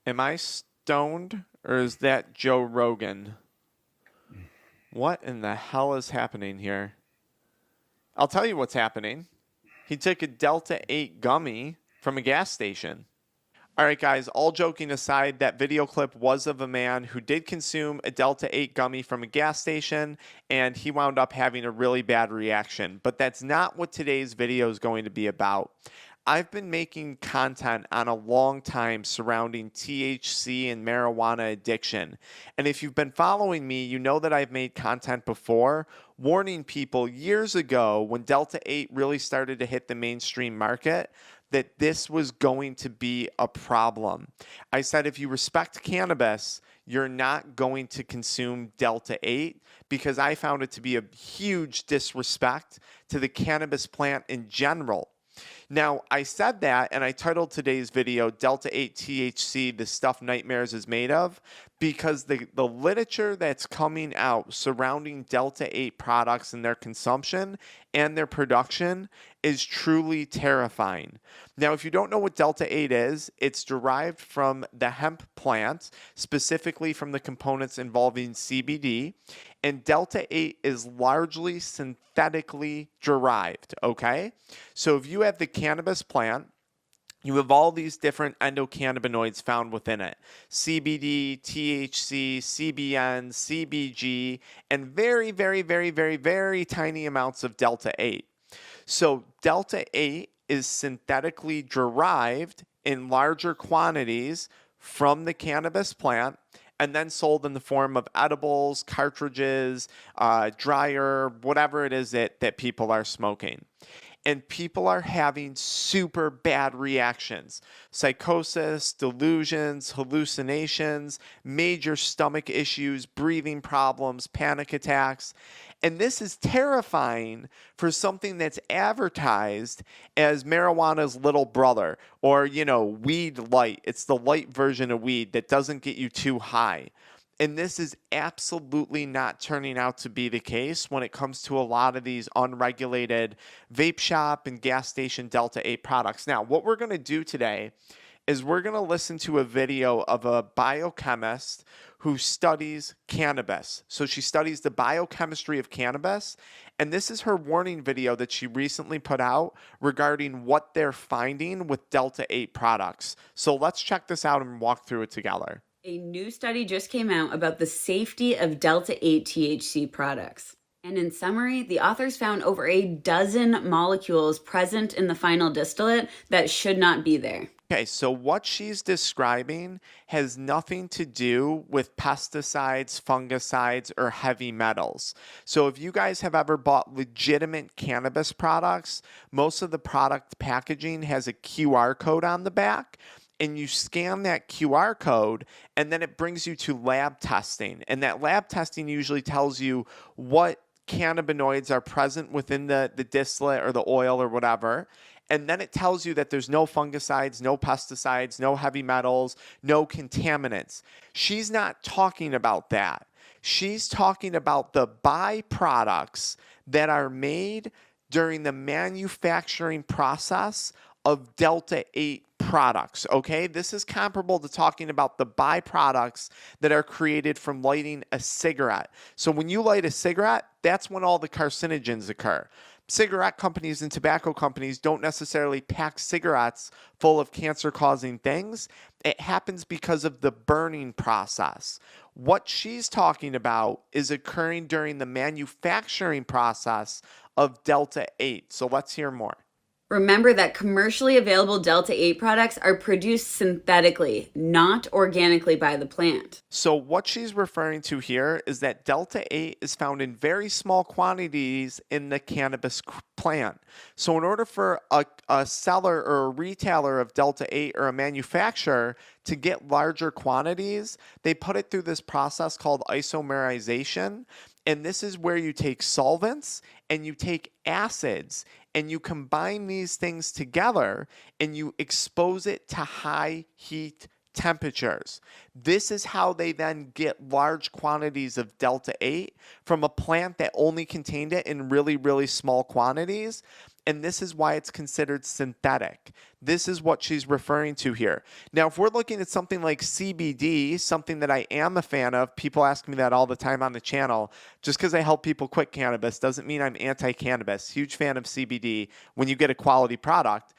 Am I stoned or is that Joe Rogan? What in the hell is happening here? I'll tell you what's happening. He took a Delta 8 gummy from a gas station. All right, guys, all joking aside, that video clip was of a man who did consume a Delta 8 gummy from a gas station, and he wound up having a really bad reaction. But that's not what today's video is going to be about. I've been making content on a long time surrounding THC and marijuana addiction. And if you've been following me, you know that I've made content before warning people years ago when Delta 8 really started to hit the mainstream market that this was going to be a problem. I said if you respect cannabis, you're not going to consume Delta 8 because I found it to be a huge disrespect to the cannabis plant in general. Now, I said that, and I titled today's video Delta 8 THC, the stuff nightmares is made of, because the literature that's coming out surrounding Delta 8 products and their consumption and their production is truly terrifying. Now, if you don't know what Delta 8 is, it's derived from the hemp plant, specifically from the components involving CBD, and Delta 8 is largely synthetically derived, okay? So if you have the cannabis plant, you have all these different endocannabinoids found within it: CBD, THC, CBN, CBG, and very, very, very, very, very tiny amounts of Delta 8. So Delta 8 is synthetically derived in larger quantities from the cannabis plant and then sold in the form of edibles, cartridges, dryer, whatever it is that people are smoking. And people are having super bad reactions: psychosis, delusions, hallucinations, major stomach issues, breathing problems, panic attacks. And this is terrifying for something that's advertised as marijuana's little brother, or, weed light. It's the light version of weed that doesn't get you too high. And this is absolutely not turning out to be the case when it comes to a lot of these unregulated vape shop and gas station Delta 8 products. Now, what we're going to do today is we're going to listen to a video of a biochemist who studies cannabis. So she studies the biochemistry of cannabis. And this is her warning video that she recently put out regarding what they're finding with Delta 8 products. So let's check this out and walk through it together. A new study just came out about the safety of Delta 8 THC products. And in summary, the authors found over a dozen molecules present in the final distillate that should not be there. Okay, so what she's describing has nothing to do with pesticides, fungicides, or heavy metals. So if you guys have ever bought legitimate cannabis products, most of the product packaging has a QR code on the back. And you scan that QR code, and then it brings you to lab testing. And that lab testing usually tells you what cannabinoids are present within the distillate or the oil or whatever. And then it tells you that there's no fungicides, no pesticides, no heavy metals, no contaminants. She's not talking about that. She's talking about the byproducts that are made during the manufacturing process of Delta 8 products, okay? This is comparable to talking about the byproducts that are created from lighting a cigarette. So when you light a cigarette, that's when all the carcinogens occur. Cigarette companies and tobacco companies don't necessarily pack cigarettes full of cancer-causing things. It happens because of the burning process. What she's talking about is occurring during the manufacturing process of Delta 8. So let's hear more. Remember that commercially available Delta 8 products are produced synthetically, not organically by the plant. So what she's referring to here is that Delta 8 is found in very small quantities in the cannabis plant. So in order for a seller or a retailer of Delta 8 or a manufacturer to get larger quantities, they put it through this process called isomerization. And this is where you take solvents and you take acids and you combine these things together and you expose it to high heat temperatures. This is how they then get large quantities of Delta 8 from a plant that only contained it in really, really small quantities. And this is why it's considered synthetic. This is what she's referring to here. Now, if we're looking at something like CBD, something that I am a fan of, people ask me that all the time on the channel. Just because I help people quit cannabis doesn't mean I'm anti-cannabis. Huge fan of CBD when you get a quality product.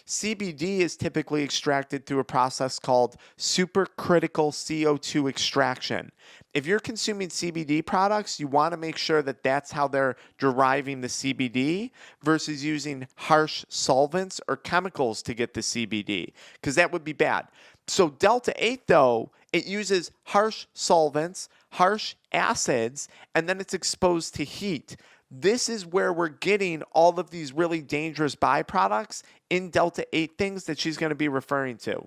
CBD is typically extracted through a process called supercritical CO2 extraction. If you're consuming CBD products, you want to make sure that that's how they're deriving the CBD versus using harsh solvents or chemicals to get the CBD, because that would be bad. So Delta 8, though, it uses harsh solvents, harsh acids, and then it's exposed to heat. This is where we're getting all of these really dangerous byproducts in Delta 8 things that she's going to be referring to.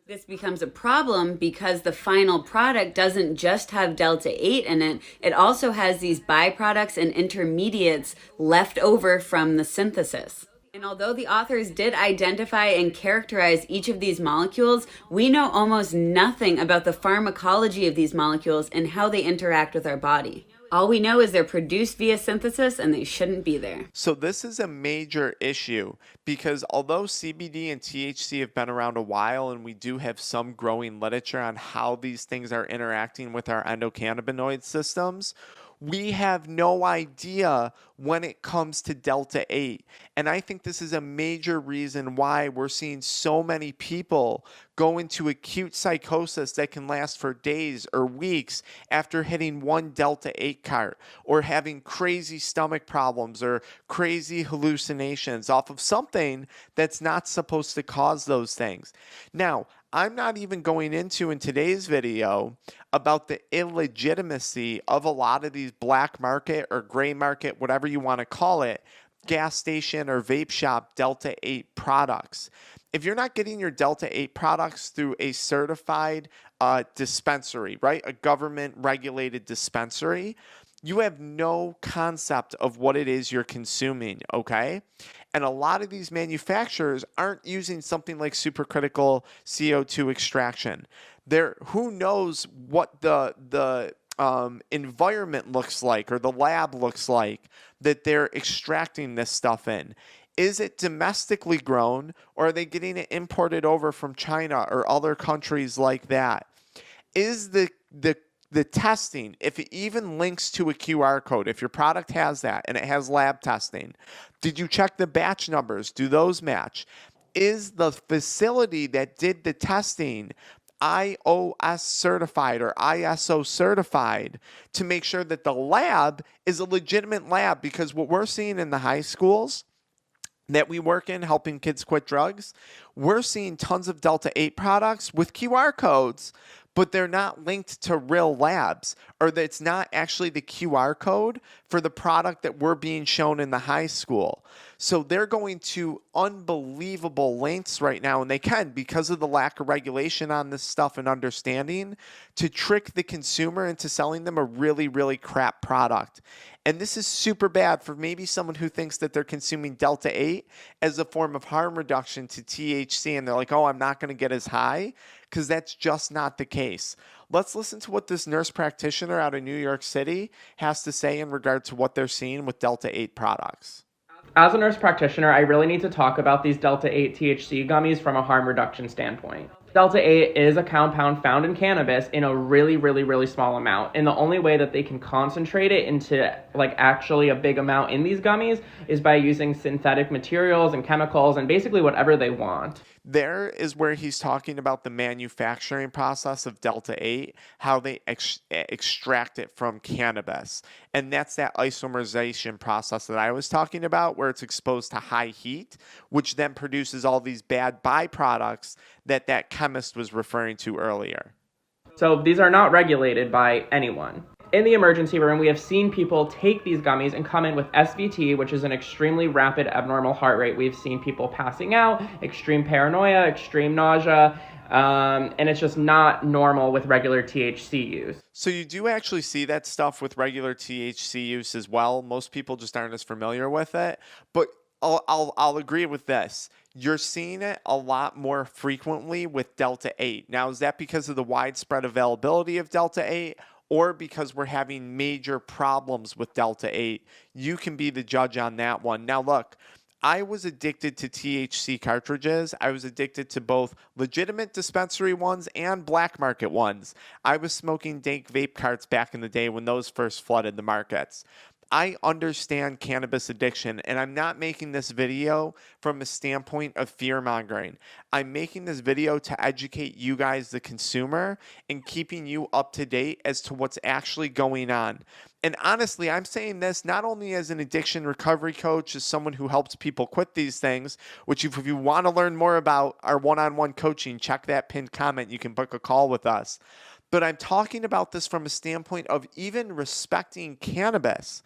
This becomes a problem because the final product doesn't just have Delta 8 in it. It also has these byproducts and intermediates left over from the synthesis. And although the authors did identify and characterize each of these molecules, we know almost nothing about the pharmacology of these molecules and how they interact with our body. All we know is they're produced via synthesis and they shouldn't be there. So this is a major issue because although CBD and THC have been around a while and we do have some growing literature on how these things are interacting with our endocannabinoid systems, we have no idea when it comes to Delta 8. And I think this is a major reason why we're seeing so many people go into acute psychosis that can last for days or weeks after hitting one Delta 8 cart, or having crazy stomach problems or crazy hallucinations off of something that's not supposed to cause those things. Now, I'm not even going into in today's video about the illegitimacy of a lot of these black market or gray market, whatever you want to call it, gas station or vape shop Delta 8 products. If you're not getting your Delta 8 products through a certified dispensary, right, a government regulated dispensary, you have no concept of what it is you're consuming, okay? And a lot of these manufacturers aren't using something like supercritical CO2 extraction. Who knows what the environment looks like or the lab looks like that they're extracting this stuff in. Is it domestically grown, or are they getting it imported over from China or other countries like that? Is the testing, if it even links to a QR code, if your product has that and it has lab testing, did you check the batch numbers? Do those match? Is the facility that did the testing iOS certified or ISO certified to make sure that the lab is a legitimate lab? Because what we're seeing in the high schools that we work in helping kids quit drugs, we're seeing tons of Delta 8 products with QR codes, but they're not linked to real labs, or that it's not actually the QR code for the product that we're being shown in the high school. So they're going to unbelievable lengths right now, and they can, because of the lack of regulation on this stuff and understanding, to trick the consumer into selling them a really, really crap product. And this is super bad for maybe someone who thinks that they're consuming Delta 8 as a form of harm reduction to THC, and they're like, oh, I'm not going to get as high, because that's just not the case. Let's listen to what this nurse practitioner out of New York City has to say in regard to what they're seeing with Delta 8 products. As a nurse practitioner, I really need to talk about these Delta 8 THC gummies from a harm reduction standpoint. Delta 8 is a compound found in cannabis in a really, really, really small amount. And the only way that they can concentrate it into actually a big amount in these gummies is by using synthetic materials and chemicals and basically whatever they want. There is where he's talking about the manufacturing process of Delta 8, how they extract it from cannabis. And that's that isomerization process that I was talking about, where it's exposed to high heat, which then produces all these bad byproducts that chemist was referring to earlier. So these are not regulated by anyone. In the emergency room, we have seen people take these gummies and come in with SVT, which is an extremely rapid abnormal heart rate. We've seen people passing out, extreme paranoia, extreme nausea, and it's just not normal with regular THC use. So you do actually see that stuff with regular THC use as well. Most people just aren't as familiar with it, but I'll agree with this. You're seeing it a lot more frequently with Delta 8. Now, is that because of the widespread availability of Delta 8? Or because we're having major problems with Delta 8? You can be the judge on that one. Now, look, I was addicted to THC cartridges. I was addicted to both legitimate dispensary ones and black market ones. I was smoking dank vape carts back in the day when those first flooded the markets. I understand cannabis addiction, and I'm not making this video from a standpoint of fear mongering. I'm making this video to educate you guys, the consumer, and keeping you up to date as to what's actually going on. And honestly, I'm saying this not only as an addiction recovery coach, as someone who helps people quit these things, which if you want to learn more about our one-on-one coaching, check that pinned comment. You can book a call with us. But I'm talking about this from a standpoint of even respecting cannabis.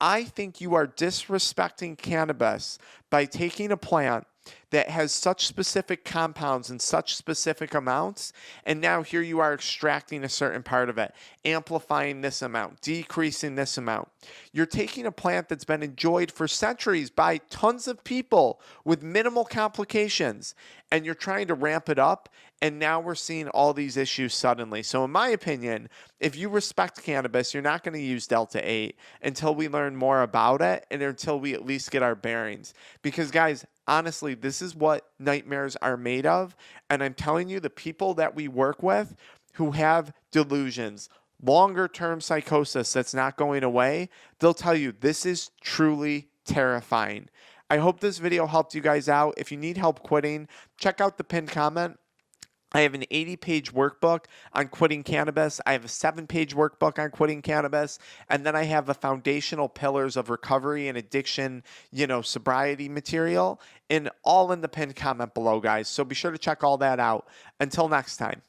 I think you are disrespecting cannabis by taking a plant that has such specific compounds in such specific amounts, and now here you are extracting a certain part of it, amplifying this amount, decreasing this amount. You're taking a plant that's been enjoyed for centuries by tons of people with minimal complications, and you're trying to ramp it up, and now we're seeing all these issues suddenly. So in my opinion, if you respect cannabis, you're not going to use Delta 8 until we learn more about it and until we at least get our bearings. Because guys, honestly, this is what nightmares are made of. And I'm telling you, the people that we work with who have delusions, longer term psychosis that's not going away, they'll tell you this is truly terrifying. I hope this video helped you guys out. If you need help quitting, check out the pinned comment. I have an 80-page workbook on quitting cannabis. I have a 7-page workbook on quitting cannabis. And then I have a foundational pillars of recovery and addiction, sobriety material, and all in the pinned comment below, guys. So be sure to check all that out. Until next time.